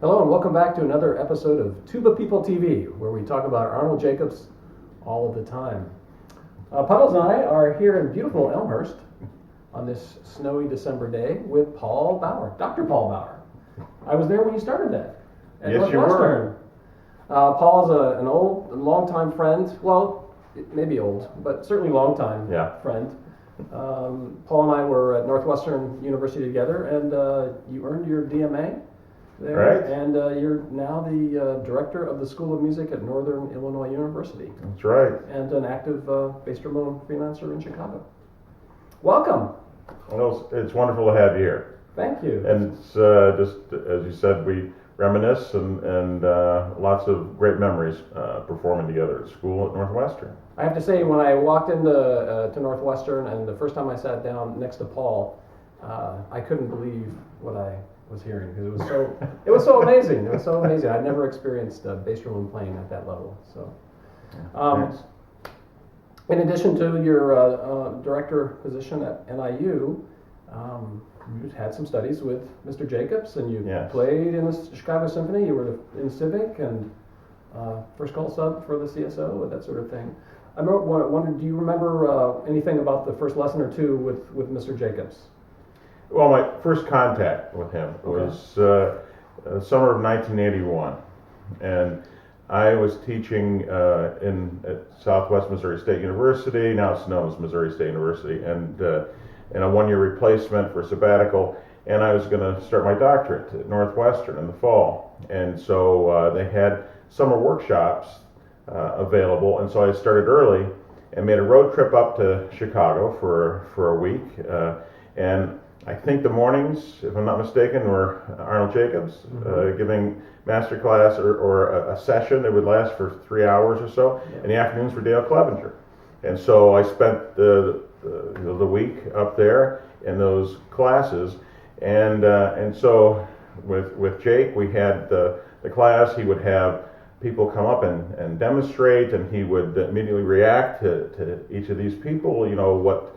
Hello and welcome back to another episode of Tuba People TV, where we talk about Arnold Jacobs all of the time. Puddles and I are here in beautiful Elmhurst on this snowy December day with Paul Bauer, Dr. Paul Bauer. I was there when you started that at Yes, you were. Paul's an old, long-time friend. Well, maybe old, but certainly long-time friend. Paul and I were at Northwestern University together, and you earned your DMA there, right. And you're now the director of the School of Music at Northern Illinois University. That's right. And an active bass trombone freelancer in Chicago. Welcome. Well, it's wonderful to have you here. Thank you. And it's just, as you said, we reminisce and lots of great memories performing together at school at Northwestern. I have to say, when I walked into to Northwestern and the first time I sat down next to Paul, I couldn't believe what I was hearing, because it was so amazing. It was so amazing. I'd never experienced bass trombone playing at that level. So, in addition to your director position at NIU, you had some studies with Mr. Jacobs, and you played in the Chicago Symphony. You were in Civic and first call sub for the CSO and that sort of thing. I wondered, do you remember anything about the first lesson or two with Mr. Jacobs? Well, my first contact with him was summer of 1981, and I was teaching at Southwest Missouri State University. Now it's known as Missouri State University, and in a one-year replacement for sabbatical, and I was going to start my doctorate at Northwestern in the fall. And so they had summer workshops available, and so I started early and made a road trip up to Chicago for a week. And I think the mornings, if I'm not mistaken, were Arnold Jacobs giving master class or a session that would last for 3 hours or so, and the afternoons were Dale Clevenger. And so I spent the week up there in those classes, and so with Jake, we had the class. He would have people come up and demonstrate, and he would immediately react to each of these people, what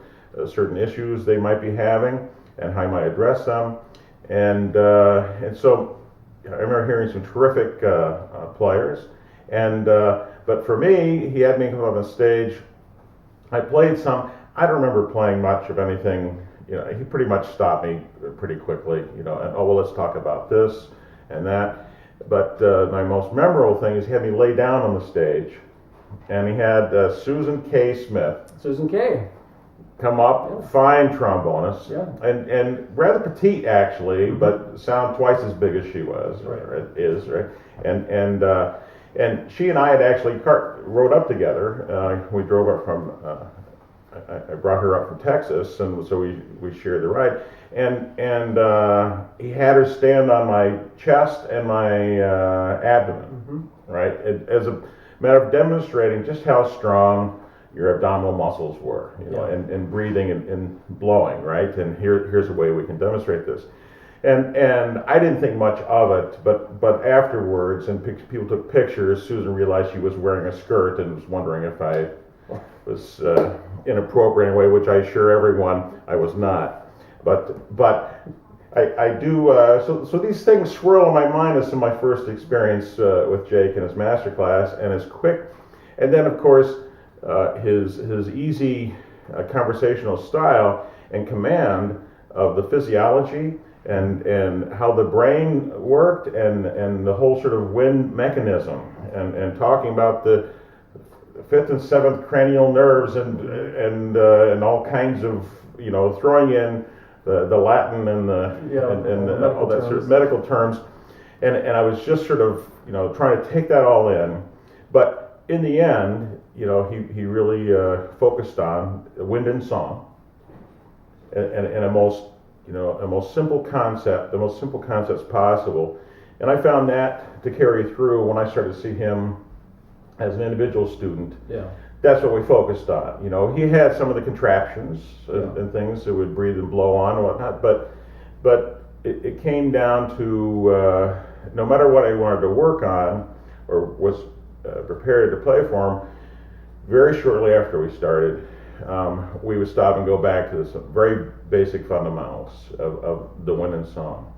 certain issues they might be having and how you might address them. And so I remember hearing some terrific players, but for me, he had me come up on stage. I played some. I don't remember playing much of anything. He pretty much stopped me pretty quickly. And let's talk about this and that. But my most memorable thing is he had me lay down on the stage, and he had Susan K. Smith. Susan K. Come up, fine trombonist, and rather petite actually, but sound twice as big as she was, right? And she and I had actually rode up together. We drove up from. I brought her up from Texas, and so we shared the ride. And he had her stand on my chest and my abdomen, right? As a matter of demonstrating just how strong your abdominal muscles were, and breathing and blowing, right? And here's a way we can demonstrate this. And I didn't think much of it, but afterwards, and people took pictures, Susan realized she was wearing a skirt and was wondering if I was inappropriate in a way, which I assure everyone I was not. But I do, so these things swirl in my mind as to my first experience with Jake and his master class, and his quick, and then of course his easy conversational style and command of the physiology and how the brain worked and the whole sort of wind mechanism and talking about the fifth and seventh cranial nerves and all kinds of throwing in the Latin and all that sort of medical terms, and I was just sort of trying to take that all in, but in the end he really focused on wind and song and a most simple concept, the most simple concepts possible, and I found that to carry through when I started to see him as an individual student. That's what we focused on. He had some of the contraptions and things that would breathe and blow on and whatnot, but it came down to no matter what I wanted to work on or was prepared to play for him, very shortly after we started, we would stop and go back to some very basic fundamentals of the wind and song.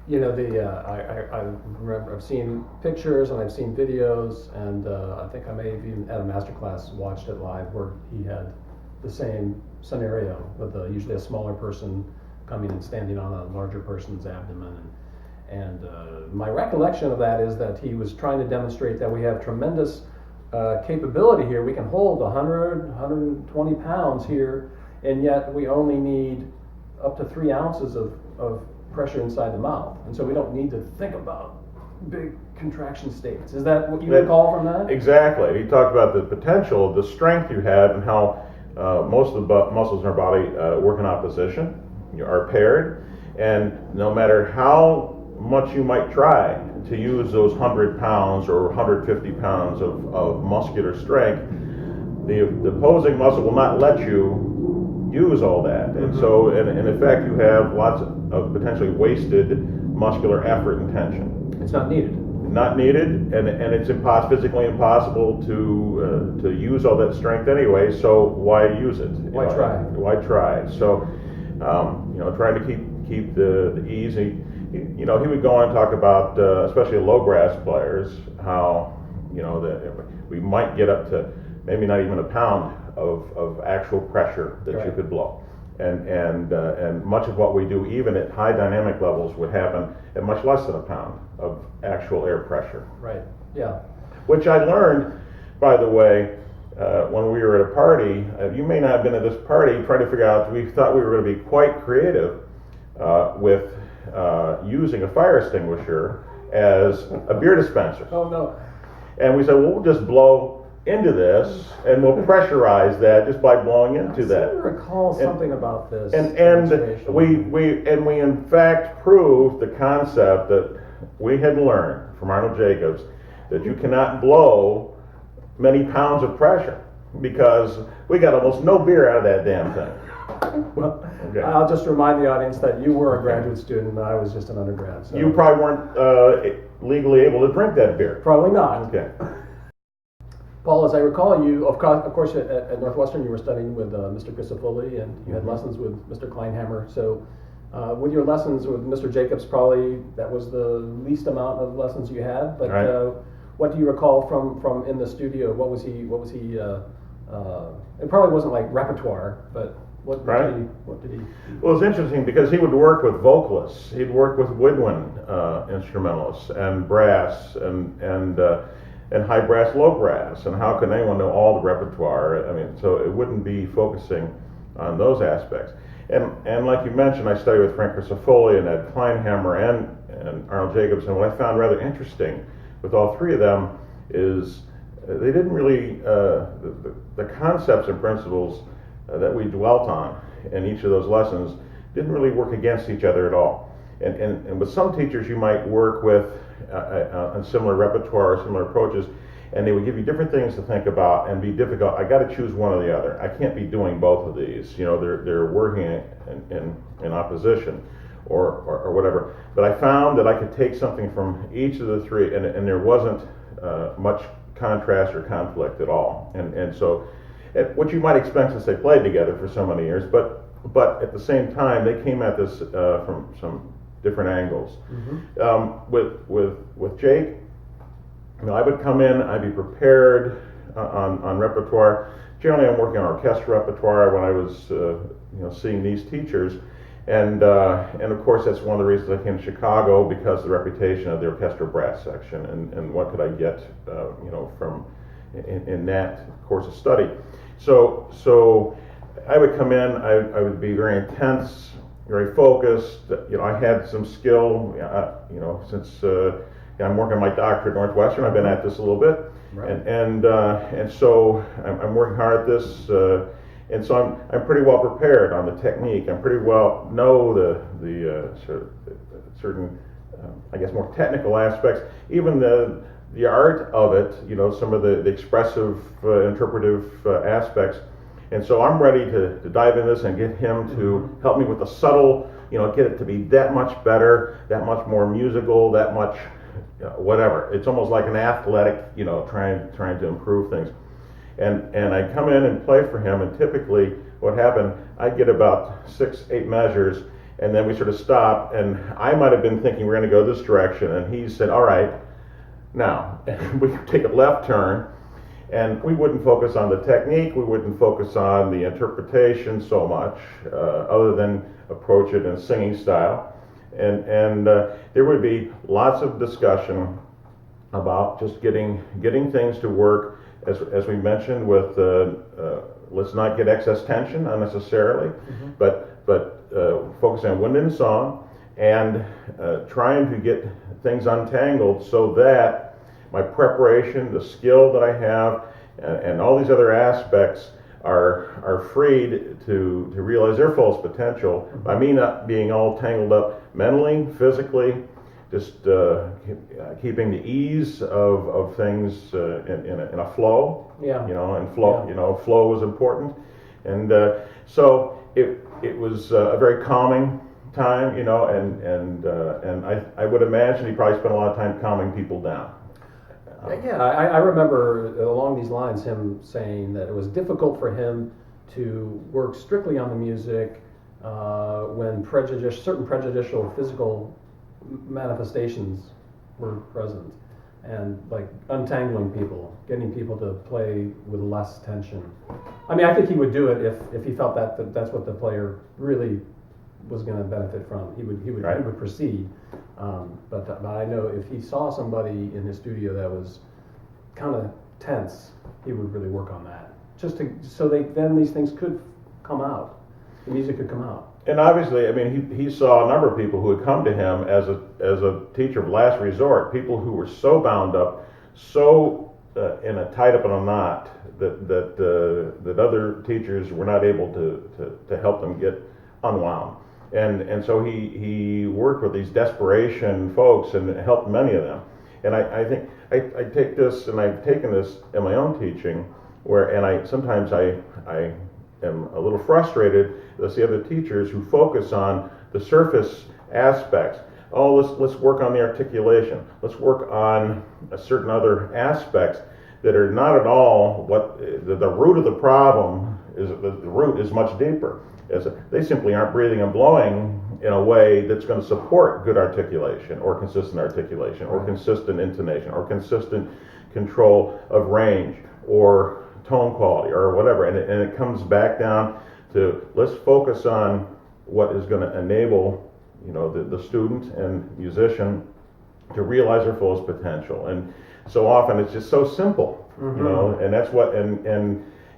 You know, I remember I've seen pictures and I've seen videos, and I think I may have even at a master class watched it live where he had the same scenario with usually a smaller person coming and standing on a larger person's abdomen. And my recollection of that is that he was trying to demonstrate that we have tremendous capability here. We can hold 100, 120 pounds here, and yet we only need up to 3 ounces of pressure inside the mouth, and so we don't need to think about big contraction states. Is that what you recall from that? Exactly. He talked about the potential, the strength you had, and how most of the muscles in our body work in opposition, are paired, and no matter how much you might try to use those 100 pounds or 150 pounds of muscular strength, the opposing muscle will not let you use all that. And so, in effect, you have lots of potentially wasted muscular effort and tension. It's not needed. Not needed, and it's physically impossible to use all that strength anyway. So why use it? Why try? Why try? So, trying to keep the ease. He would go on and talk about, especially low brass players, how that we might get up to maybe not even a pound of actual pressure that you could blow, and much of what we do, even at high dynamic levels, would happen at much less than a pound of actual air pressure. Right. Yeah. Which I learned, by the way, when we were at a party. You may not have been at this party. Trying to figure out. We thought we were going to be quite creative with using a fire extinguisher as a beer dispenser. Oh no. And we said, well, we'll just blow into this, and we'll pressurize that just by blowing into that. I recall something about this. And we in fact proved the concept that we had learned from Arnold Jacobs, that you cannot blow many pounds of pressure, because we got almost no beer out of that damn thing. Well, okay. I'll just remind the audience that you were a graduate student and I was just an undergrad. So. You probably weren't legally able to drink that beer. Probably not. Okay. Paul, as I recall, you, of course, at Northwestern, you were studying with Mr. Grisafulli, and you had lessons with Mr. Kleinhammer. So, with your lessons with Mr. Jacobs, probably that was the least amount of lessons you had. But right. What do you recall from in the studio? What was he? It probably wasn't like repertoire, but what did he? Well, it's interesting because he would work with vocalists. He'd work with woodwind instrumentalists and brass and high brass, low brass, and how can anyone know all the repertoire? I mean, so it wouldn't be focusing on those aspects. And like you mentioned, I studied with Frank Crisafulli and Ed Kleinhammer and Arnold Jacobs, and what I found rather interesting with all three of them is they didn't really, the concepts and principles that we dwelt on in each of those lessons didn't really work against each other at all. And with some teachers you might work with on similar repertoire or similar approaches, and they would give you different things to think about and be difficult. I got to choose one or the other. I can't be doing both of these. They're working in opposition or whatever. But I found that I could take something from each of the three, and there wasn't much contrast or conflict at all. And so, what you might expect since they played together for so many years, but at the same time they came at this from some different angles. With Jake, I would come in, I'd be prepared on repertoire. Generally, I'm working on orchestral repertoire when I was seeing these teachers, and of course that's one of the reasons I came to Chicago, because of the reputation of the orchestral brass section, and what could I get from in that course of study. So I would come in, I would be very intense, very focused. I had some skill, since I'm working on my doctorate at Northwestern. I've been at this a little bit, right. and so I'm working hard at this, and so I'm pretty well prepared on the technique. I'm pretty well know the certain, I guess, more technical aspects, even the art of it. Some of the expressive, interpretive aspects. And so I'm ready to dive in this and get him to help me with the subtle, get it to be that much better, that much more musical, that much whatever. It's almost like an athletic, trying to improve things. And I come in and play for him, and typically what happened, I'd get about 6-8 measures, and then we sort of stopped, and I might have been thinking we're going to go this direction, and he said, all right, now, we could take a left turn, and we wouldn't focus on the technique, we wouldn't focus on the interpretation so much, other than approach it in singing style. And there would be lots of discussion about just getting things to work, as we mentioned, with let's not get excess tension unnecessarily, but focusing on wind and song, and trying to get things untangled so that my preparation, the skill that I have, and all these other aspects are freed to realize their fullest potential by me not being all tangled up mentally, physically, just keeping the ease of things in a flow. Yeah. And flow. Yeah. Flow was important, and so it was a very calming time. And I would imagine he probably spent a lot of time calming people down. Yeah, I remember along these lines him saying that it was difficult for him to work strictly on the music when certain prejudicial physical manifestations were present, and like untangling people, getting people to play with less tension. I mean, I think he would do it if he felt that that's what the player really was going to benefit from. He would proceed. But I know if he saw somebody in his studio that was kind of tense, he would really work on that. Then these things could come out. The music could come out. And obviously, I mean, he saw a number of people who had come to him as a teacher of last resort, people who were so bound up, so tied up in a knot that other teachers were not able to help them get unwound. And so he worked with these desperation folks and helped many of them. And I think I take this, and I've taken this in my own teaching, sometimes I am a little frustrated to see other teachers who focus on the surface aspects. Oh, let's work on the articulation. Let's work on certain other aspects that are not at all what the root of the problem is. The root is much deeper. They simply aren't breathing and blowing in a way that's going to support good articulation, or consistent articulation, or consistent intonation, or consistent control of range, or tone quality, or whatever. And it comes back down to, let's focus on what is going to enable the student and musician to realize their fullest potential. And so often it's just so simple, and that's what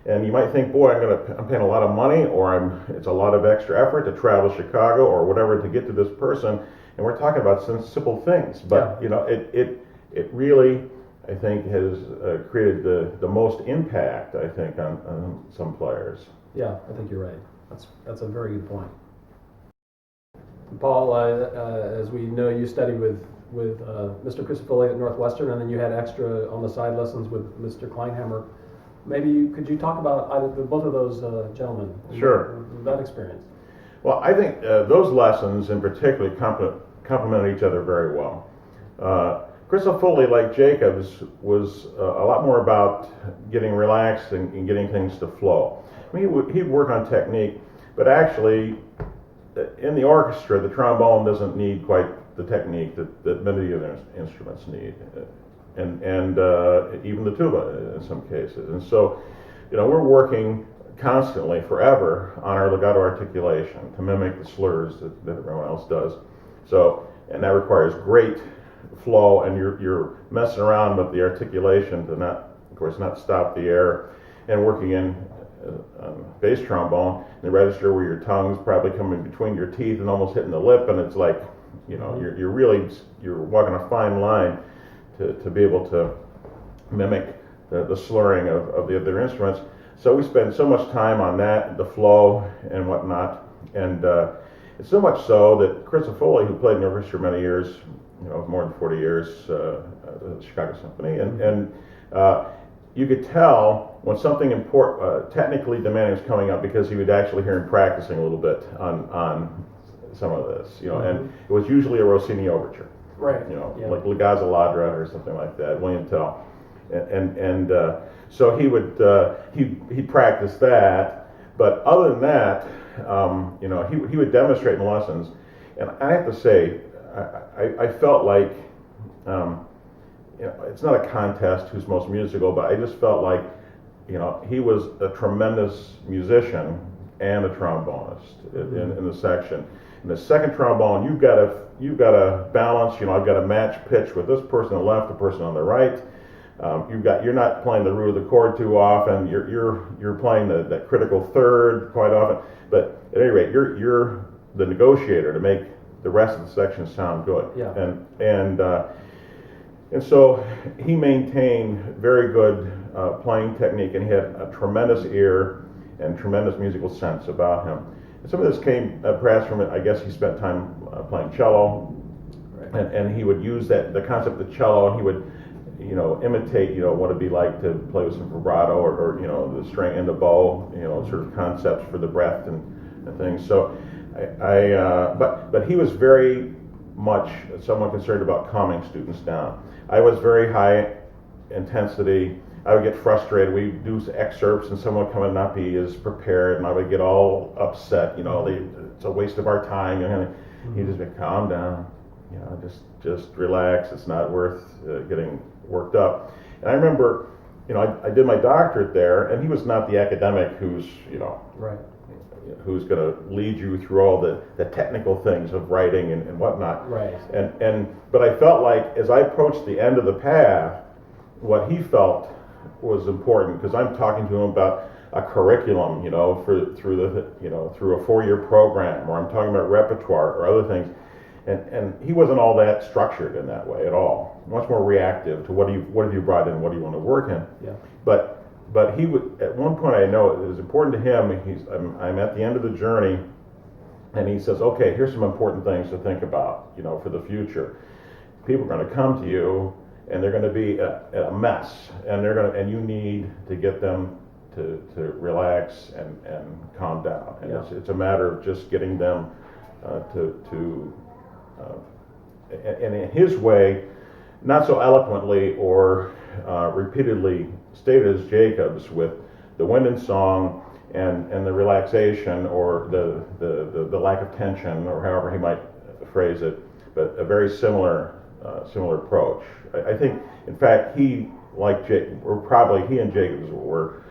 and you might think, boy, I'm paying a lot of money, or it's a lot of extra effort to travel to Chicago or whatever to get to this person, and we're talking about some simple things. But it really, I think, has created the most impact, I think, on some players. Yeah, I think you're right. That's a very good point. Paul, as we know, you studied with Mr. Crisafulli at Northwestern, and then you had extra on the side lessons with Mr. Kleinhammer. Maybe could you talk about both of those gentlemen? Sure. That experience. Well, I think those lessons in particular complemented each other very well. Crisafulli, like Jacobs, was a lot more about getting relaxed and getting things to flow. I mean, he'd work on technique, but actually, in the orchestra, the trombone doesn't need quite the technique that many of the instruments need. And even the tuba in some cases. And so, we're working constantly, forever, on our legato articulation to mimic the slurs that everyone else does. So, and that requires great flow, and you're messing around with the articulation to not stop the air, and working in bass trombone, the register where your tongue's probably coming between your teeth and almost hitting the lip, and it's like, you're walking a fine line to be able to mimic the slurring of the other instruments. So we spend so much time on that, the flow and whatnot, and it's so much so that Crisafulli, who played in the orchestra many years, more than 40 years, the Chicago Symphony, and you could tell when something important, technically demanding was coming up, because he would actually hear him practicing a little bit on some of this, and it was usually a Rossini overture. Right. Like La Gazzaladra or something like that, William Tell, and so he would he'd practice that, But other than that, he would demonstrate in lessons, and I have to say, I felt like, it's not a contest who's most musical, but I just felt like, he was a tremendous musician and a trombonist in the section. In the second trombone, you've got to balance. I've got to match pitch with this person on the left, the person on the right. You're not playing the root of the chord too often. You're playing that critical third quite often. But at any rate, you're the negotiator to make the rest of the section sound good. Yeah. And so he maintained very good playing technique, and he had a tremendous ear and tremendous musical sense about him. And some of this came perhaps from, I guess, he spent time playing cello, right. and he would use the concept of cello, and he would imitate what it'd be like to play with some vibrato or the string and the bow, sort of concepts for the breath and things. So but he was very much someone concerned about calming students down. I was very high intensity. I would get frustrated. We'd do excerpts and someone would come and not be as prepared, and I would get all upset. It's a waste of our time. He'd just be, calm down. Just relax. It's not worth getting worked up. And I remember, I did my doctorate there, and he was not the academic who's, right. who's going to lead you through all the technical things of writing and whatnot. Right. But I felt like as I approached the end of the path, what he felt was important, because I'm talking to him about a curriculum, through a 4-year program, or I'm talking about repertoire or other things. And he wasn't all that structured in that way at all. Much more reactive to what have you brought in, what do you want to work in. Yeah. But he would, at one point, I know it was important to him. I'm at the end of the journey, and he says, okay, here's some important things to think about, for the future. People are going to come to you, and they're going to be a mess, and you need to get them to relax and calm down. And yeah. it's a matter of just getting them and in his way, not so eloquently or repeatedly stated as Jacobs, with the wind and song and the relaxation, or the lack of tension, or however he might phrase it, but a very similar approach. I think, in fact, he and Jacobs were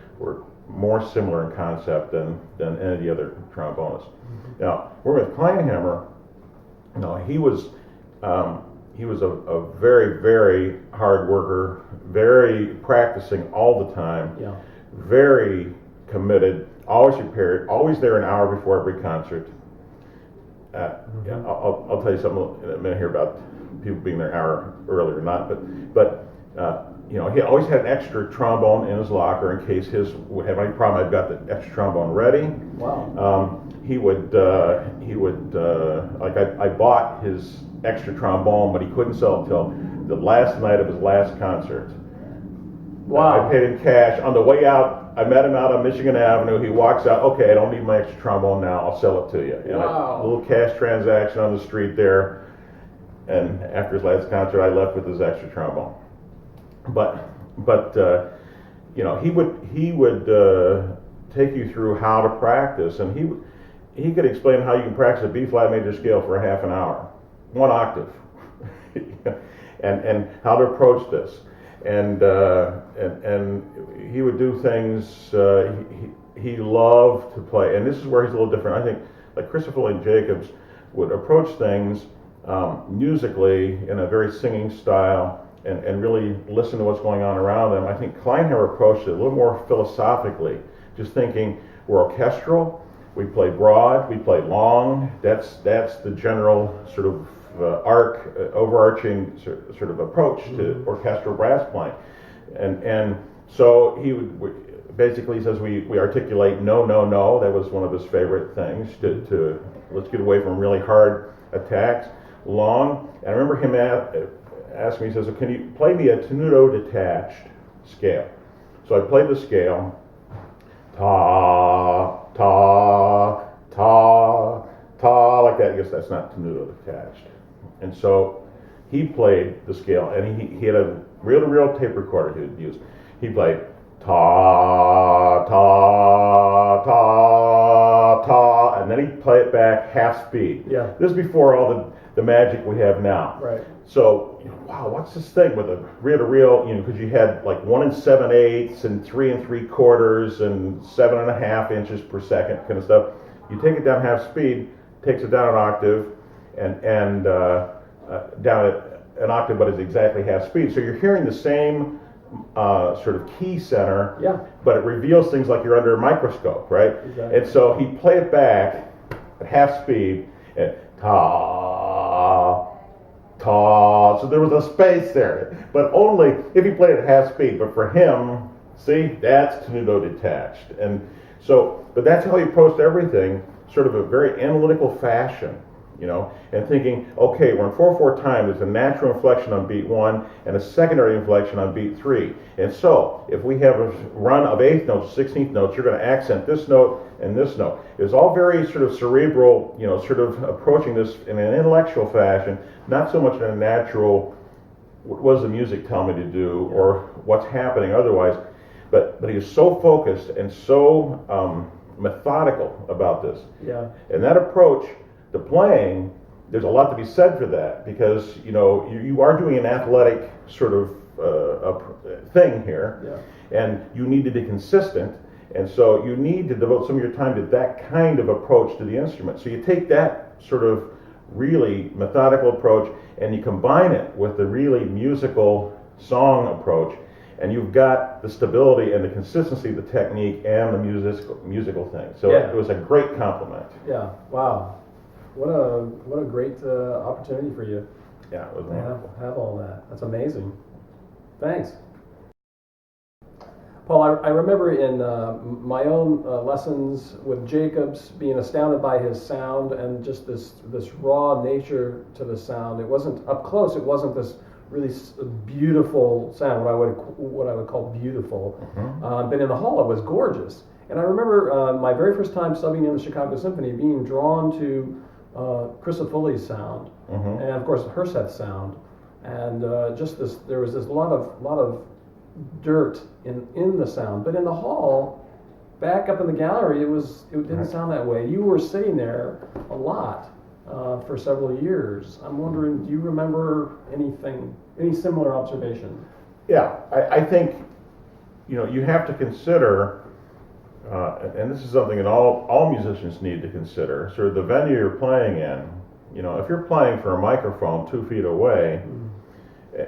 more similar in concept than any of the other trombonists. Mm-hmm. Now, we're with Kleinhammer. He was a very, very hard worker, very practicing all the time, yeah. Very committed, always prepared, always there an hour before every concert. Mm-hmm. Yeah, I'll tell you something in a minute here about people being there an hour earlier or not, but he always had an extra trombone in his locker in case his would have any problem. I've got the extra trombone ready. Wow. He would I bought his extra trombone, but he couldn't sell it till the last night of his last concert. Wow. I paid him cash. On the way out, I met him out on Michigan Avenue. He walks out, okay, I don't need my extra trombone now, I'll sell it to you. Wow. A little cash transaction on the street there. And after his last concert, I left with his extra trombone. But he would take you through how to practice, and he could explain how you can practice a B flat major scale for a half an hour, 1 octave, and how to approach this, and he would do things. He loved to play, and this is where he's a little different. I think, like Christopher Lee Jacobs would approach things musically in a very singing style, and really listen to what's going on around them. I think Kleinhammer approached it a little more philosophically, just thinking we're orchestral, we play broad, we play long. That's the general sort of overarching sort of approach to orchestral brass playing, and so he would basically says we articulate no. That was one of his favorite things to let's get away from really hard attacks. Long, and I remember him asked me, he says, so can you play me a tenuto detached scale? So I played the scale, ta, ta, ta, ta, like that. I guess that's not tenuto detached. And so he played the scale, and he had a reel-to-reel tape recorder he would use. He played ta, ta, ta, ta, and then he'd play it back half speed. Yeah. This is before all the magic we have now. Right. So, wow, what's this thing with a reel-to-reel, because you had like 1 7/8 and 3 3/4 and 7.5 inches per second kind of stuff. You take it down half speed, takes it down an octave, and down an octave, but it's exactly half speed. So you're hearing the same sort of key center, yeah, but it reveals things like you're under a microscope, right? Exactly. And so he'd play it back at half speed, and ta, ta. So there was a space there, but only if he played at half speed. But for him, see, that's tenuto detached. And so, but that's how he approached everything, sort of a very analytical fashion, and thinking, okay, we're in 4/4 time, there's a natural inflection on beat 1 and a secondary inflection on beat 3. And so, if we have a run of 8th notes, 16th notes, you're going to accent this note and this note. It's all very sort of cerebral, sort of approaching this in an intellectual fashion, not so much in a natural, what does the music tell me to do, or what's happening otherwise. But he is so focused and so methodical about this. Yeah. And that approach to playing, there's a lot to be said for that, because you are doing an athletic sort of thing here, yeah. and you need to be consistent, and so you need to devote some of your time to that kind of approach to the instrument. So you take that sort of really methodical approach and you combine it with the really musical song approach, and you've got the stability and the consistency of the technique and the musical thing. So yeah. It was a great compliment. Yeah. Wow. What a great opportunity for you. Yeah, it was wonderful. Have all that. That's amazing. Thanks. Paul, I remember in my own lessons with Jacobs being astounded by his sound and just this raw nature to the sound. It wasn't up close. It wasn't this really beautiful sound, what I would call beautiful. Mm-hmm. But in the hall, it was gorgeous. And I remember my very first time subbing in the Chicago Symphony, being drawn to Chris Foley's sound, mm-hmm. and of course Herseth's sound, and there was this lot of dirt in the sound. But in the hall, back up in the gallery, it didn't sound that way. You were sitting there a lot for several years. I'm wondering, do you remember any similar observation? Yeah, I think you have to consider. And this is something that all musicians need to consider, sort of the venue you're playing in. If you're playing for a microphone 2 feet away,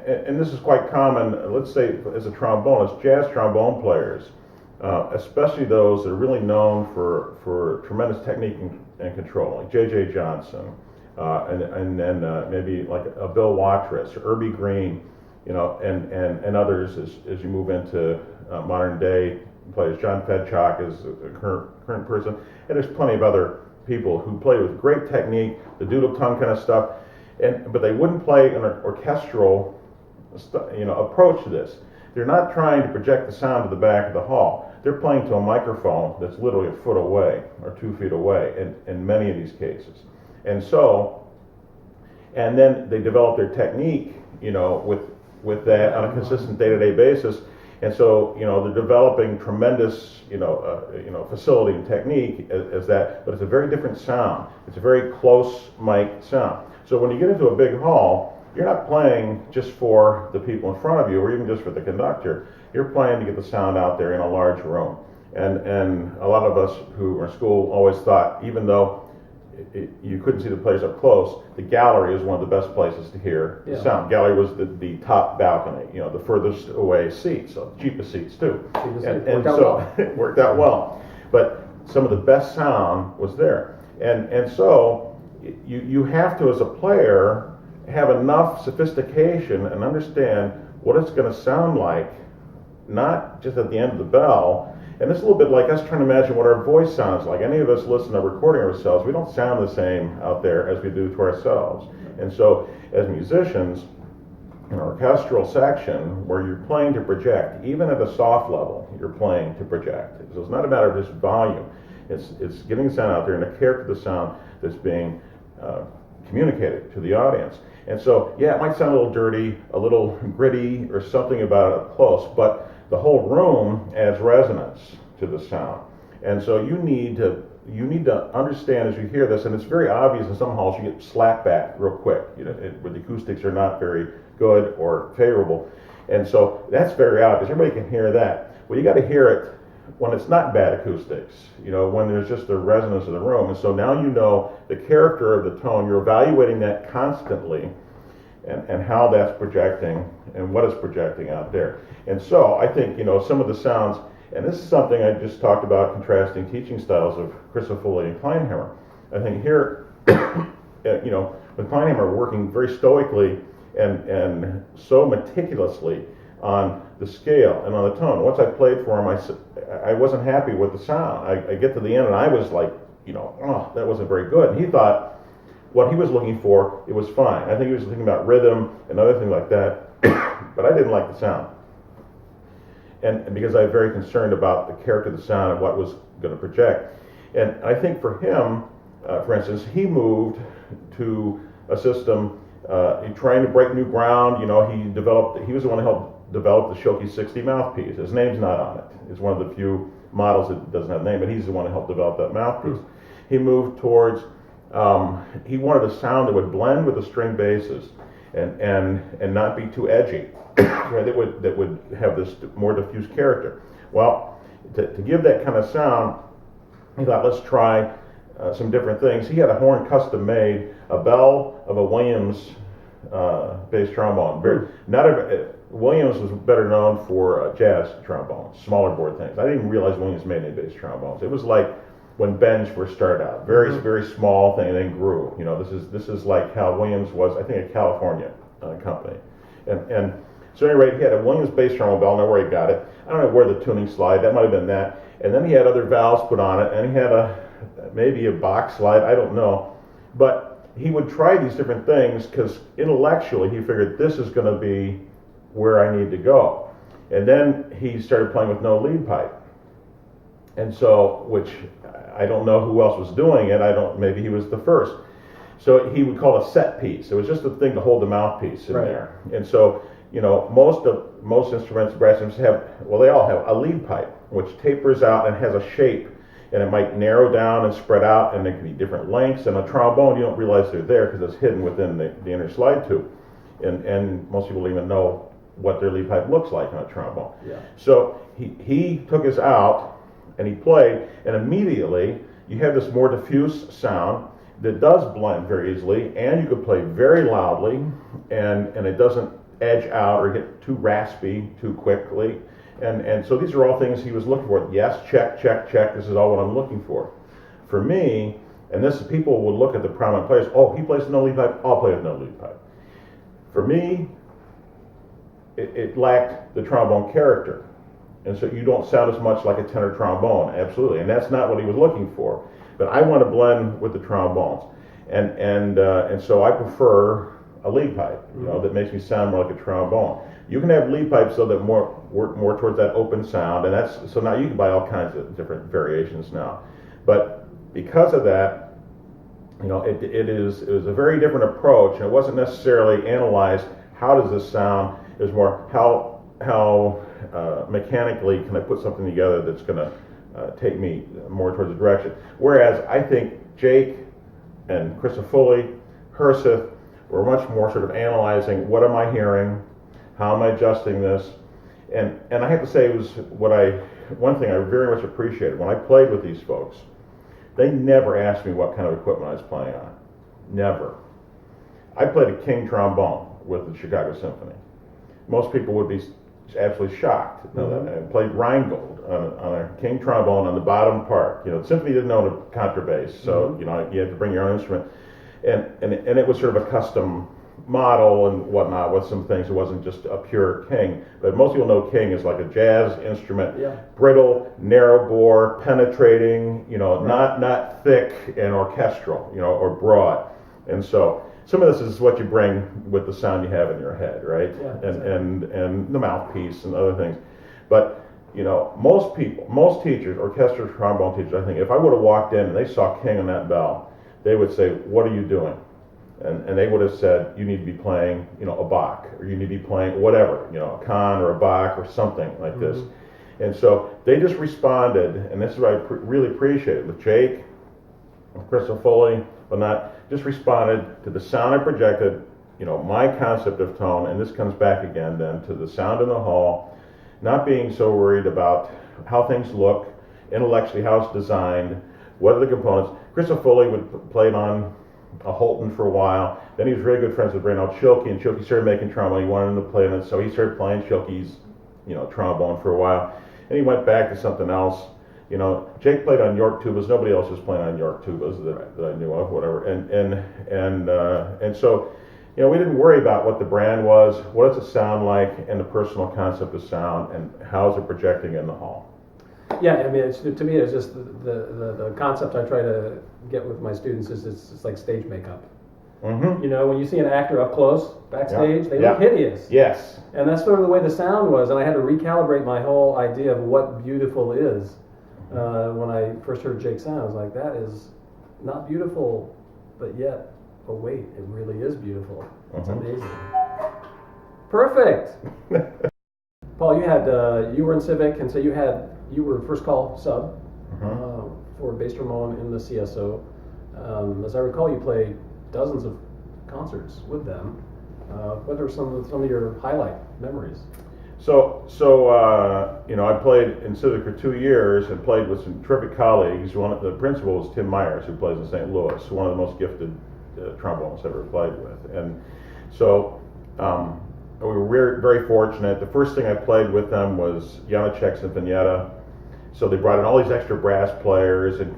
and this is quite common, let's say as a trombonist, jazz trombone players, especially those that are really known for tremendous technique and control, like J.J. Johnson, and then maybe like a Bill Watrous or Irby Green, and others as you move into modern day players. John Fedchuk is a current person, and there's plenty of other people who play with great technique, the doodle tongue kind of stuff, but they wouldn't play an orchestral approach to this. They're not trying to project the sound to the back of the hall. They're playing to a microphone that's literally a foot away or 2 feet away in many of these cases. And then they develop their technique, with that on a consistent day-to-day basis. And so, they're developing tremendous, facility and technique as that, but it's a very different sound. It's a very close mic sound. So when you get into a big hall, you're not playing just for the people in front of you or even just for the conductor. You're playing to get the sound out there in a large room. And a lot of us who were in school always thought, even though you couldn't see the players up close, the gallery is one of the best places to hear the sound. Gallery was the top balcony, the furthest away seats, so the cheapest seats too. And so it worked out well. But some of the best sound was there. And so you have to, as a player, have enough sophistication and understand what it's going to sound like, not just at the end of the bell. And it's a little bit like us trying to imagine what our voice sounds like. Any of us listen to recording ourselves, we don't sound the same out there as we do to ourselves. And so, as musicians, an orchestral section where you're playing to project, even at a soft level, you're playing to project. So it's not a matter of just volume. It's getting the sound out there and a character of the sound that's being communicated to the audience. And so, yeah, it might sound a little dirty, a little gritty, or something about it up close, but the whole room adds resonance to the sound. And so you need to understand as you hear this, and it's very obvious in some halls you get slapped back real quick, where the acoustics are not very good or favorable. And so that's very obvious. Everybody can hear that. Well, you got to hear it when it's not bad acoustics, when there's just the resonance of the room. And so now you know the character of the tone. You're evaluating that constantly and how that's projecting and what it's projecting out there. And so I think, some of the sounds, and this is something I just talked about, contrasting teaching styles of Crisafulli and Kleinhammer. I think here, with Kleinhammer working very stoically and so meticulously on the scale and on the tone. Once I played for him, I wasn't happy with the sound. I get to the end and I was like, oh, that wasn't very good. And he thought what he was looking for, it was fine. I think he was thinking about rhythm and other things like that, but I didn't like the sound. And because I was very concerned about the character of the sound and what was going to project. And I think for him, for instance, he moved to a system, trying to break new ground. He was the one who helped develop the Shoki 60 mouthpiece. His name's not on it. It's one of the few models that doesn't have a name, but he's the one who helped develop that mouthpiece. He moved towards, he wanted a sound that would blend with the string basses and not be too edgy. Right, that would have this more diffuse character. Well, to give that kind of sound, he thought, let's try some different things. He had a horn custom made, a bell of a Williams bass trombone. Williams was better known for jazz trombones, smaller bore things. I didn't even realize Williams made any bass trombones. It was like when Benj first started out, very small thing, and then grew. This is like how Williams was, I think, a California company, and. So at any rate, he had a Williams bass trombone bell. I don't know where he got it. I don't know where the tuning slide. That might have been that. And then he had other valves put on it, and he had maybe a box slide. I don't know. But he would try these different things because intellectually he figured this is going to be where I need to go. And then he started playing with no lead pipe. And so, which I don't know who else was doing it. Maybe he was the first. So he would call it a set piece. It was just a thing to hold the mouthpiece in there. And so, most instruments, brass instruments they all have a lead pipe, which tapers out and has a shape, and it might narrow down and spread out, and there can be different lengths. And a trombone, you don't realize they're there because it's hidden within the inner slide tube, and most people don't even know what their lead pipe looks like on a trombone. Yeah. So he took us out, and he played, and immediately you have this more diffuse sound that does blend very easily, and you could play very loudly, and it doesn't edge out or get too raspy too quickly. And so these are all things he was looking for. Yes, check. This is all what I'm looking for. For me, and this people would look at the prominent players, oh, he plays no lead pipe, I'll play with no lead pipe. For me, it lacked the trombone character. And so you don't sound as much like a tenor trombone, absolutely. And that's not what he was looking for. But I want to blend with the trombones. And so I prefer a lead pipe, that makes me sound more like a trombone. You can have lead pipes though that work more towards that open sound, and so now you can buy all kinds of different variations now. But because of that, it was a very different approach, and it wasn't necessarily analyzed how does this sound. It was more how mechanically can I put something together that's going to take me more towards the direction. Whereas I think Jake and Crisafulli, Herseth, we're much more sort of analyzing what am I hearing, how am I adjusting this, and I have to say it was one thing I very much appreciated when I played with these folks. They never asked me what kind of equipment I was playing on, never. I played a King trombone with the Chicago Symphony. Most people would be absolutely shocked. I played Rheingold on a King trombone on the bottom part. The symphony didn't own a contrabass, so you had to bring your own instrument. And it was sort of a custom model and whatnot with some things. It wasn't just a pure King. But most people know King is like a jazz instrument, brittle, narrow bore, penetrating, not thick and orchestral, or broad. And so some of this is what you bring with the sound you have in your head, right? Yeah, and the mouthpiece and other things. But most teachers, orchestral trombone teachers, I think, if I would have walked in and they saw King on that bell, they would say, "What are you doing?" and they would have said, you need to be playing, a Bach, or you need to be playing whatever, a Kahn or a Bach or something like this. And so they just responded, and this is what I really appreciate with Jake, with Crystal Foley, but not just responded to the sound I projected, my concept of tone, and this comes back again then to the sound in the hall, not being so worried about how things look, intellectually how it's designed, what are the components. Crystal Foley would play on a Holton for a while. Then he was very good friends with Reynold Schilke, and Schilke started making trombone. He wanted him to play on it, so he started playing Schilke's, trombone for a while. And he went back to something else. Jake played on York tubas. Nobody else was playing on York tubas that I knew of, whatever. And so, we didn't worry about what the brand was, what does it sound like, and the personal concept of sound, and how is it projecting in the hall. Yeah, I mean, to me, it's just the concept I try to get with my students is it's like stage makeup. Mm-hmm. When you see an actor up close, backstage, they look hideous. Yes. And that's sort of the way the sound was, and I had to recalibrate my whole idea of what beautiful is. When I first heard Jake sound, I was like, that is not beautiful, but yet, oh wait, it really is beautiful. It's amazing. Perfect! Paul, you were in Civic, and so you were first call sub for bass trombone in the CSO. As I recall, you played dozens of concerts with them. What are some of your highlight memories? So I played in Civic for 2 years and played with some terrific colleagues. One of the principal was Tim Myers, who plays in St. Louis, one of the most gifted trombonists I've ever played with. And so we were very fortunate. The first thing I played with them was Janacek's Sinfonietta. So they brought in all these extra brass players, and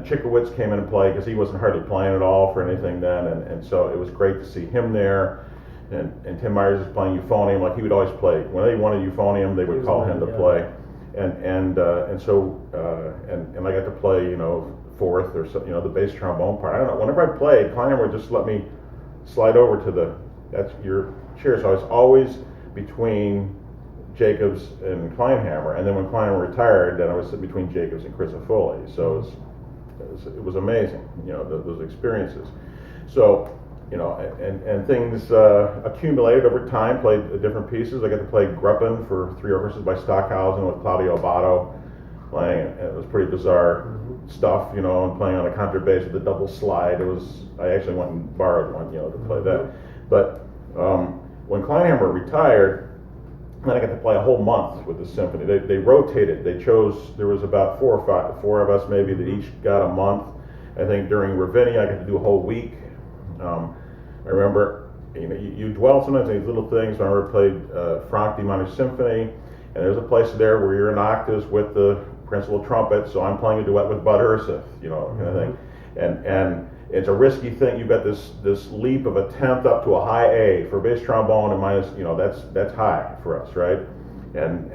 Chikowitz came in and played because he wasn't hardly playing at all for anything then, and so it was great to see him there. And Tim Myers is playing euphonium, like he would always play. When they wanted euphonium, they would call him to play, and so I got to play, fourth or so, the bass trombone part. I don't know. Whenever I played, Kleiner would just let me slide over to that's your chair. So I was always between Jacobs and Kleinhammer, and then when Kleinhammer retired, then I was between Jacobs and Chris Foley. So it was amazing, those experiences. So. And things accumulated over time, played different pieces. I got to play Gruppen for 3 orchestras by Stockhausen with Claudio Abbado playing, and it was pretty bizarre stuff, and playing on a contrabass with a double slide. I actually went and borrowed one, to play that. But when Kleinhammer retired, then I got to play a whole month with the symphony. They rotated. They chose, there was about 4 of us maybe that each got a month. I think during Ravinia I got to do a whole week. I remember, you dwell sometimes on these little things. I remember played Franck D minor symphony, and there's a place there where you're in octaves with the principal trumpet, so I'm playing a duet with Bud Ursith, kind of thing. And it's a risky thing. You've got this leap of a tenth up to a high A for bass trombone, and minus, that's high for us, right? And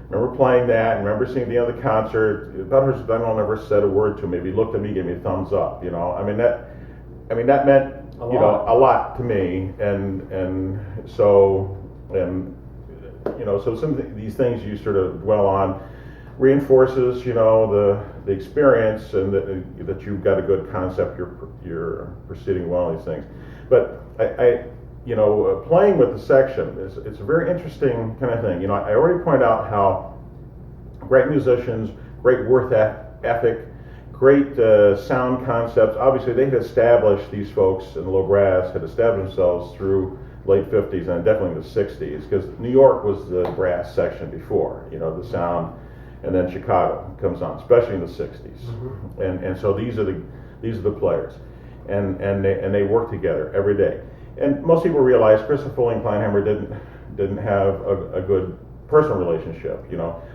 remember playing that, and remember seeing the end of the concert. Bud Ursith, I don't ever said a word to me, but he looked at me, gave me a thumbs up, that meant a lot to me, and so some of these things you sort of dwell on reinforces the experience, and that you've got a good concept, you're proceeding well on these things. But I playing with the section it's a very interesting kind of thing. I already pointed out how great musicians, great work ethic, great sound concepts. Obviously, they had established, these folks in the low brass had established themselves through late 50s and definitely the 60s, because New York was the brass section before, the sound, and then Chicago comes on, especially in the 60s. Mm-hmm. And so these are the players, and they work together every day. And most people realize Christopher Foley and Kleinhammer didn't have a good personal relationship,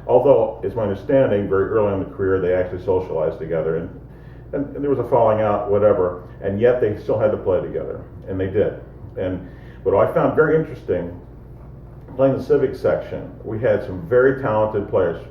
although it's my understanding very early in the career they actually socialized together, and there was a falling out, whatever, and yet they still had to play together, and they did. And what I found very interesting, playing the Civic section, we had some very talented players,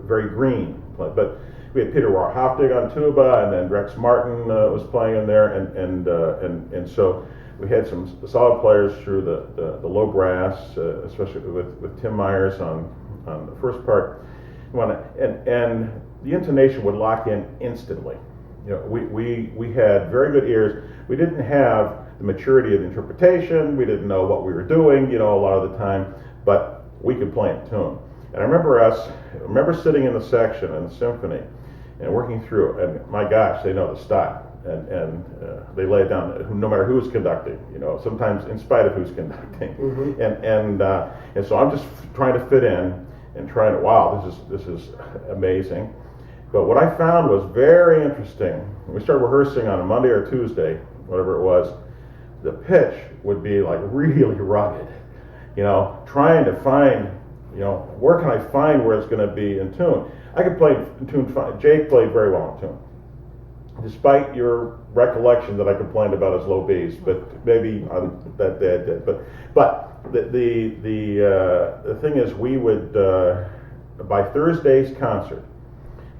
very green, but we had Peter Warhaftig on tuba, and then Rex Martin was playing in there, and so we had some solid players through the low brass, especially with Tim Myers on the first part. And the intonation would lock in instantly. We had very good ears. We didn't have the maturity of the interpretation. We didn't know what we were doing, a lot of the time, but we could play in tune. And I remember sitting in the section in the symphony and working through, and my gosh, they know the style. And they lay it down no matter who's conducting, sometimes in spite of who's conducting. Mm-hmm. And so I'm just trying to fit in and trying to, wow, this is amazing. But what I found was very interesting. We started rehearsing on a Monday or Tuesday, whatever it was. The pitch would be like really rugged, trying to find, where can I find where it's going to be in tune. I could play in tune fine. Jake played very well in tune, despite your recollection that I complained about his low B's, but maybe that did. But the thing is, we would by Thursday's concert,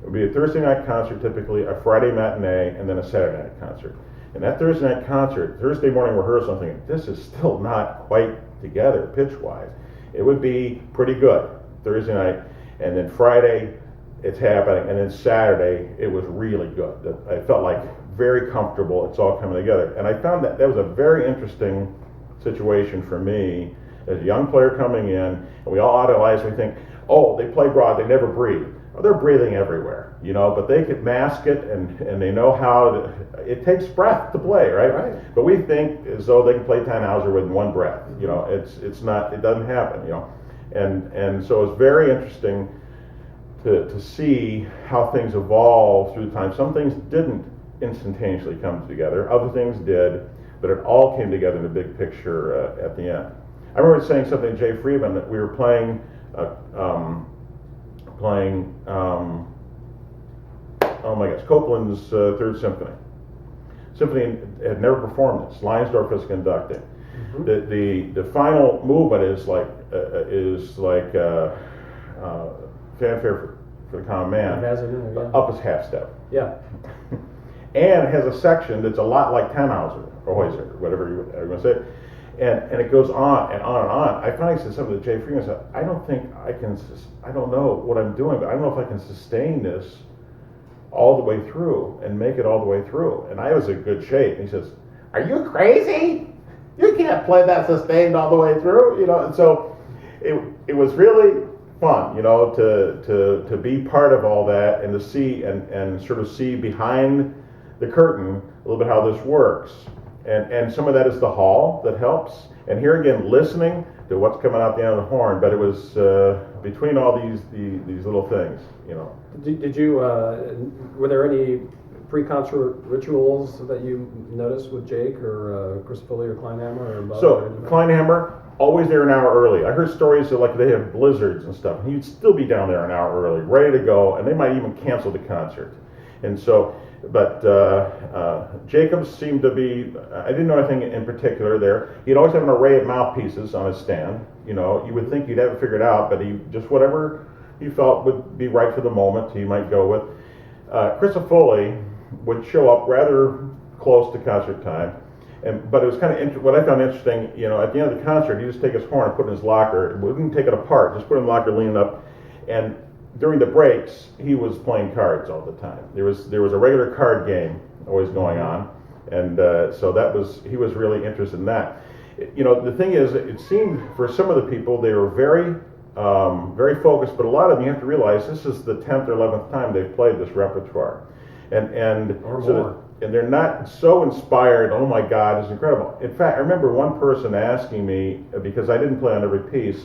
it would be a Thursday night concert, typically a Friday matinee, and then a Saturday night concert. And that Thursday night concert, Thursday morning rehearsal, I'm thinking, this is still not quite together pitch-wise. It would be pretty good Thursday night, and then Friday it's happening, and then Saturday it was really good. I felt like very comfortable. It's all coming together, and I found that was a very interesting situation for me as a young player coming in, and we all idolize. We think, oh, they play broad, they never breathe. Well, they're breathing everywhere, but they could mask it, and they know how. It takes breath to play, right? But we think as though they can play Tannhauser with one breath. It's not. It doesn't happen. And so it's very interesting to see how things evolve through time. Some things didn't instantaneously come together. Other things did, but it all came together in the big picture at the end. I remember saying something to Jay Freeman that we were playing Copland's Third Symphony. Symphony had never performed this. Leinsdorf was conducting. Mm-hmm. The final movement is like fanfare for the common man. Up is half step. Yeah. And it has a section that's a lot like Tannhauser or Heuser, whatever you want to say. And it goes on and on and on. I finally said something to Jay Freeman. I said, I don't know what I'm doing, but I don't know if I can sustain this all the way through and make it all the way through. And I was in good shape. And he says, are you crazy? You can't play that sustained all the way through, And so it was really fun, to be part of all that and to see and sort of see behind the curtain a little bit how this works. And some of that is the hall that helps. And here again, listening to what's coming out the end of the horn, but it was between all these little things, Did you, were there any pre-concert rituals that you noticed with Jake or Chris Foley or Kleinhammer or Bauer? So, Kleinhammer, always there an hour early. I heard stories of like they have blizzards and stuff. He'd still be down there an hour early, ready to go, and they might even cancel the concert. And so, but Jacobs seemed to be, I didn't know anything in particular there. He'd always have an array of mouthpieces on his stand. You would think he'd have it figured out, but he just whatever he felt would be right for the moment, he might go with. Chris Foley would show up rather close to concert time. But it was kind of what I found interesting, at the end of the concert, he'd just take his horn and put it in his locker. Wouldn't take it apart, just put it in the locker, leaning up. And during the breaks, he was playing cards all the time. There was a regular card game always going on, and so he was really interested in that. The thing is, it seemed for some of the people they were very, very focused, but a lot of them you have to realize this is the 10th or 11th time they've played this repertoire, and or so more. And they're not so inspired. Oh my God, it's incredible. In fact, I remember one person asking me, because I didn't play on every piece,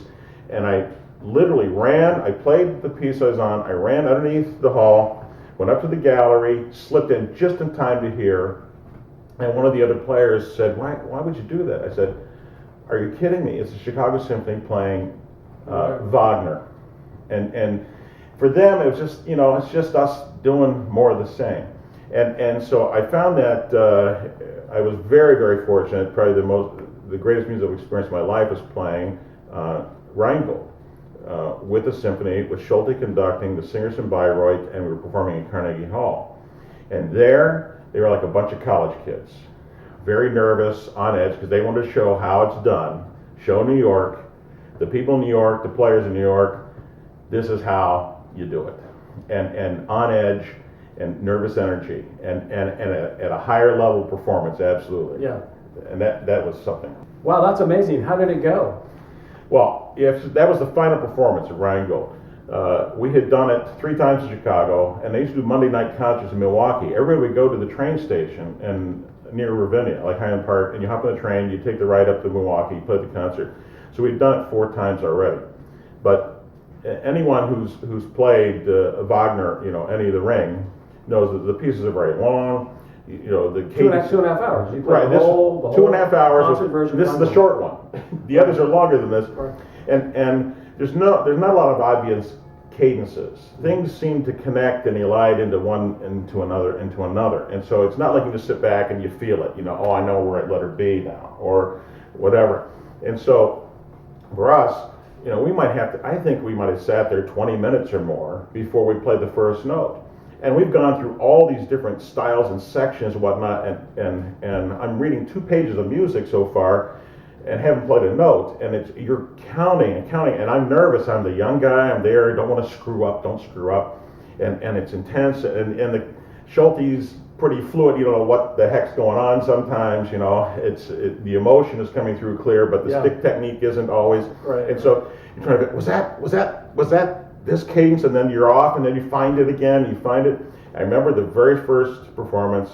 and I literally I played the piece I was on, I ran underneath the hall, went up to the gallery, slipped in just in time to hear, and one of the other players said, why would you do that? I said, are you kidding me? It's the Chicago Symphony playing Wagner. And for them, it was just, it's just us doing more of the same. And so I found that I was very, very fortunate. Probably the greatest music I've experienced in my life was playing Rheingold with the symphony, with Schulte conducting, the singers from Bayreuth, and we were performing in Carnegie Hall. And there, they were like a bunch of college kids, very nervous, on edge, because they wanted to show how it's done, show New York, the people in New York, the players in New York, this is how you do it. And on edge, and nervous energy, and at a higher level performance, absolutely. Yeah. and that was something. Wow, that's amazing. How did it go? Well, if that was the final performance at Rheingold. We had done it 3 times in Chicago, and they used to do Monday night concerts in Milwaukee. Everybody would go to the train station and near Ravinia, like Highland Park, and you hop on the train, you take the ride up to Milwaukee, you play the concert. So we've done it 4 times already. But anyone who's played Wagner, any of the Ring, knows that the pieces are very long. The cadence, 2.5 hours. You right. The whole 2.5 hours. Concert version. This is the short one. The others are longer than this, and there's not a lot of obvious cadences. Things seem to connect and elide into another, and so it's not like you just sit back and you feel it. Oh, I know we're at letter B now, or whatever. And so for us, I think we might have sat there 20 minutes or more before we played the first note. And we've gone through all these different styles and sections and whatnot, and I'm reading 2 pages of music so far and haven't played a note, and you're counting, and I'm nervous. I'm the young guy, I'm there, don't want to don't screw up, and it's intense, and the Schulte's pretty fluid, you don't know what the heck's going on sometimes, the emotion is coming through clear, but the stick technique isn't always, right. And so you're trying to, was that this cadence, and then you're off, and then you find it again, I remember the very first performance,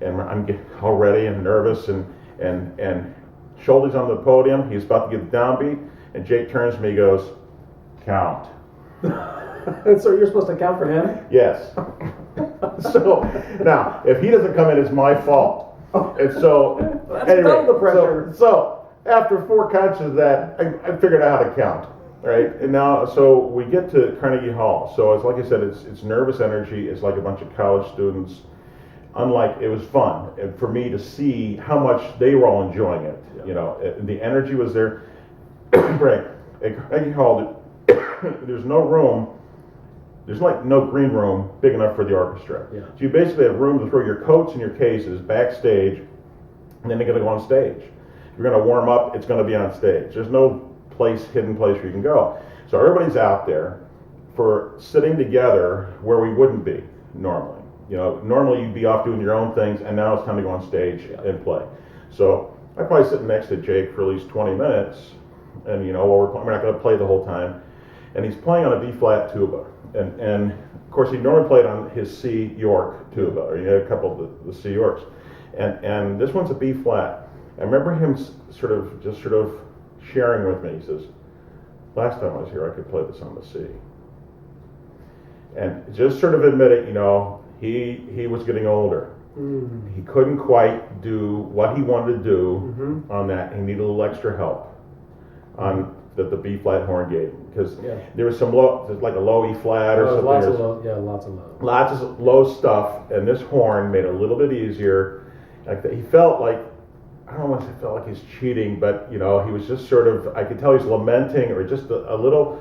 and I'm all ready and nervous, and Schulte's on the podium, he's about to get the downbeat, and Jake turns to me and goes, count. And so you're supposed to count for him? Yes. So, now, if he doesn't come in, it's my fault. And so, that's double the pressure. So after 4 counts of that, I figured out how to count. Right, and now, so we get to Carnegie Hall. So it's like I said, it's nervous energy. It's like a bunch of college students. It was fun for me to see how much they were all enjoying it. The energy was there. Right, at Carnegie Hall, there's no room. There's no green room big enough for the orchestra. Yeah. So you basically have room to throw your coats and your cases backstage, and then they're going to go on stage. If you're going to warm up, it's going to be on stage. There's no hidden place where you can go. So everybody's out there for sitting together where we wouldn't be normally. Normally you'd be off doing your own things, and now it's time to go on stage and play. So I'm probably sitting next to Jake for at least 20 minutes, and we're not going to play the whole time. And he's playing on a B-flat tuba, and of course he normally played on his C York tuba, or he had a couple of the C Yorks, and this one's a B-flat. I remember him sort of sharing with me. He says, last time I was here I could play this on the C. And just sort of admitting, he was getting older. Mm. He couldn't quite do what he wanted to do on that. He needed a little extra help on the B flat horn gave him, because there was some like a low E flat or something. Lots of low. Lots of low stuff, and this horn made it a little bit easier. He felt like, I don't want to say felt like he's cheating, but he was just sort of, I could tell he's lamenting, or just a little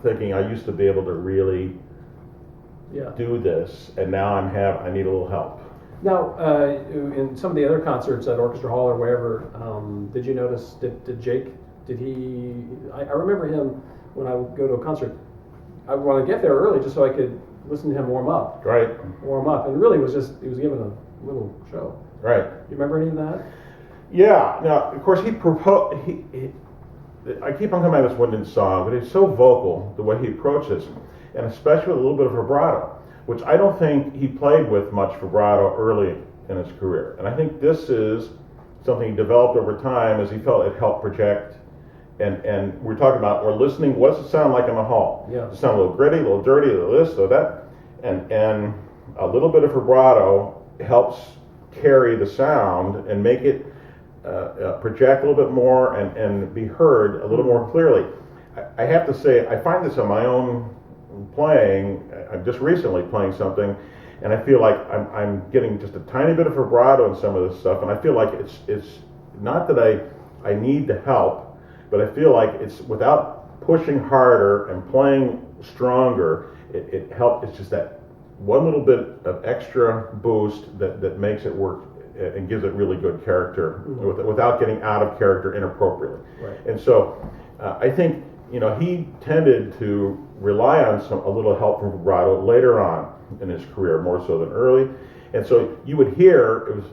thinking, I used to be able to really do this, and now I need a little help. Now, in some of the other concerts at Orchestra Hall or wherever, did you notice, did Jake, I remember him when I would go to a concert, I would want to get there early just so I could listen to him warm up. Right. And really he was giving a little show. Right. You remember any of that? Yeah. Now, of course, he proposed. I keep on coming back to this Wind song, but he's so vocal the way he approaches, and especially with a little bit of vibrato, which I don't think he played with much vibrato early in his career. And I think this is something he developed over time as he felt it helped project. And we're talking about, we're listening. What does it sound like in the hall? Yeah. Does it sound a little gritty, a little dirty, a little this, a little that, and a little bit of vibrato helps carry the sound and make it project a little bit more and be heard a little more clearly. I have to say, I find this on my own playing. I'm just recently playing something, and I feel like I'm getting just a tiny bit of vibrato in some of this stuff, and I feel like it's not that I need the help, but I feel like it's without pushing harder and playing stronger, it helps. It's just that one little bit of extra boost that makes it work and gives it really good character without getting out of character inappropriately. Right. And so I think he tended to rely on a little help from vibrato later on in his career, more so than early. And so you would hear, it was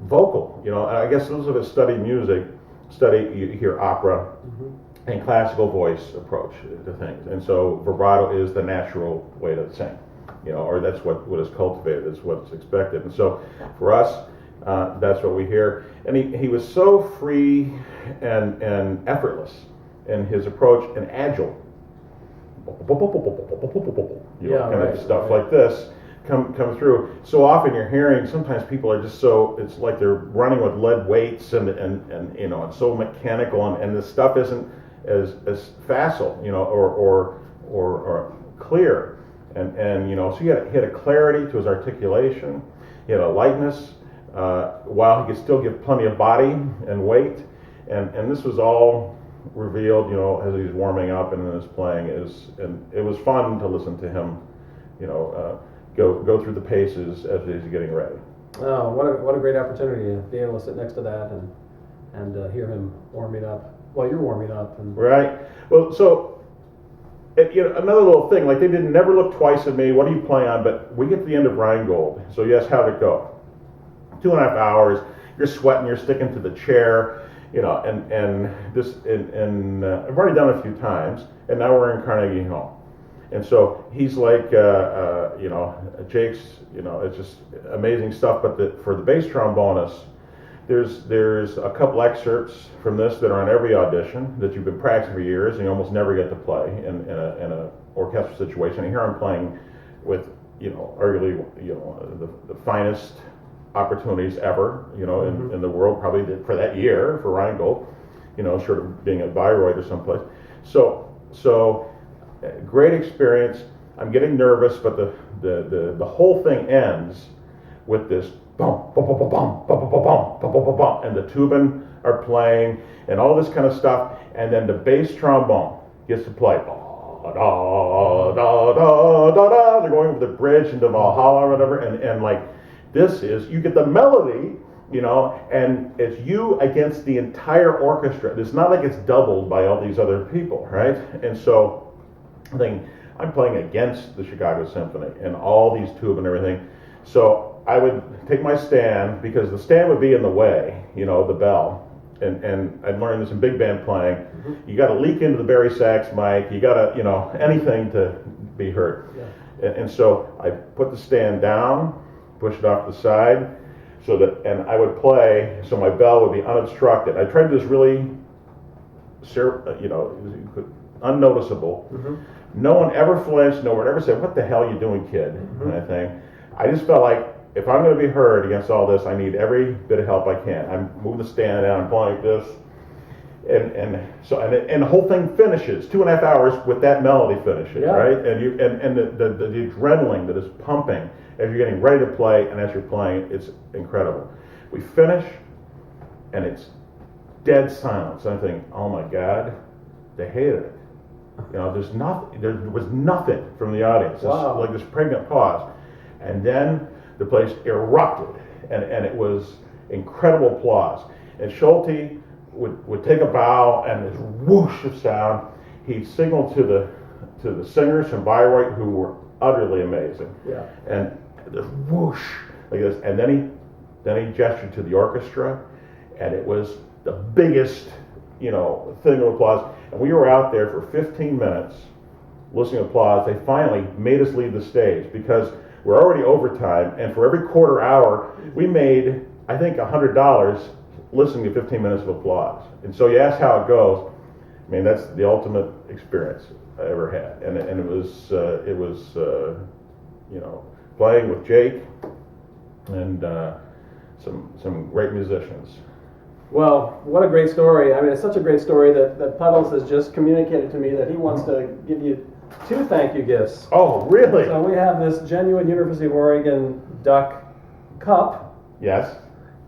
vocal. You know, I guess those of us study music, you hear opera and classical voice approach to things. And so vibrato is the natural way to sing, you know, or that's what is cultivated, is what's expected. And so for us, that's what we hear. And he was so free and effortless in his approach and agile. You know, kind of stuff like this come through. So often you're hearing, sometimes people are just so, it's like they're running with lead weights and you know, it's so mechanical, and the stuff isn't as facile, you know, or clear. And you know, so he had a clarity to his articulation. He had a lightness, while he could still give plenty of body and weight. And this was all revealed, you know, as he's warming up and in his playing. And it was fun to listen to him, you know, go through the paces as he's getting ready. Oh, what a great opportunity to be able to sit next to that and hear him warming up while you're warming up. And right. Well, so you know, another little thing, like they didn't never look twice at me. What are you playing on? But we get to the end of Rheingold. So yes, how'd it go? 2.5 hours. You're sweating. You're sticking to the chair. You know, and I've already done it a few times, and now we're in Carnegie Hall. And so he's like, you know, Jake's, you know, it's just amazing stuff. But for the bass trombonist, there's a couple excerpts from this that are on every audition that you've been practicing for years, and you almost never get to play in a orchestral situation. And here I'm playing with, you know, arguably, you know, the finest opportunities ever, you know, in the world, probably for that year for Rheingold, you know, short of being at Bayreuth or someplace. So great experience. I'm getting nervous, but the whole thing ends with this bum, bum, bum, bum, bum, bum, bum, bum, bum, bum, bum, and the tubin are playing and all this kind of stuff, and then the bass trombone gets to play. Da, da, da, da, da, da. They're going over the bridge into Valhalla or whatever, and like, this is, you get the melody, you know, and it's you against the entire orchestra. It's not like it's doubled by all these other people, right? And so I'm playing against the Chicago Symphony and all these tube and everything. So I would take my stand, because the stand would be in the way, you know, the bell. And I'd learned this in big band playing. You got to leak into the Barry sax mic. You got to, you know, anything to be heard. Yeah. And so I put the stand down, push it off the side, so that, and I would play, so my bell would be unobstructed. I tried to do this really, you know, unnoticeable. No one ever flinched. No one ever said, "What the hell are you doing, kid?" Kind of thing. I just felt like, if I'm going to be heard against all this, I need every bit of help I can. I'm moving the stand down, I'm playing like this, and the whole thing finishes 2.5 hours with that melody finishing, right? And the adrenaline that is pumping as you're getting ready to play and as you're playing, it's incredible. We finish, and it's dead silence. I think, oh my God, they hated it. You know, there was nothing from the audience. Wow. It's like this pregnant pause, and then the place erupted, and it was incredible applause. And Schulte would take a bow, and this whoosh of sound. He signaled to the singers from Bayreuth, who were utterly amazing. Yeah. And this whoosh like this, and then he gestured to the orchestra, and it was the biggest, you know, thing of applause. And we were out there for 15 minutes listening to applause. They finally made us leave the stage because we're already overtime, and for every quarter hour, we made, I think, $100 listening to 15 minutes of applause. And so you ask how it goes. I mean, that's the ultimate experience I ever had, and it was you know, playing with Jake and some great musicians. Well, what a great story. I mean, it's such a great story that Puddles has just communicated to me that he wants to give you 2 thank you gifts. Oh, really? So we have this genuine University of Oregon duck cup. Yes.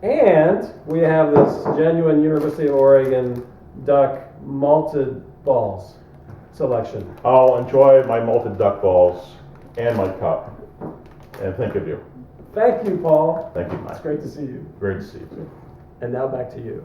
And we have this genuine University of Oregon duck malted balls selection. I'll enjoy my malted duck balls and my cup. And think of you. Thank you, Paul. Thank you, Mike. It's great to see you. Great to see you. And now back to you.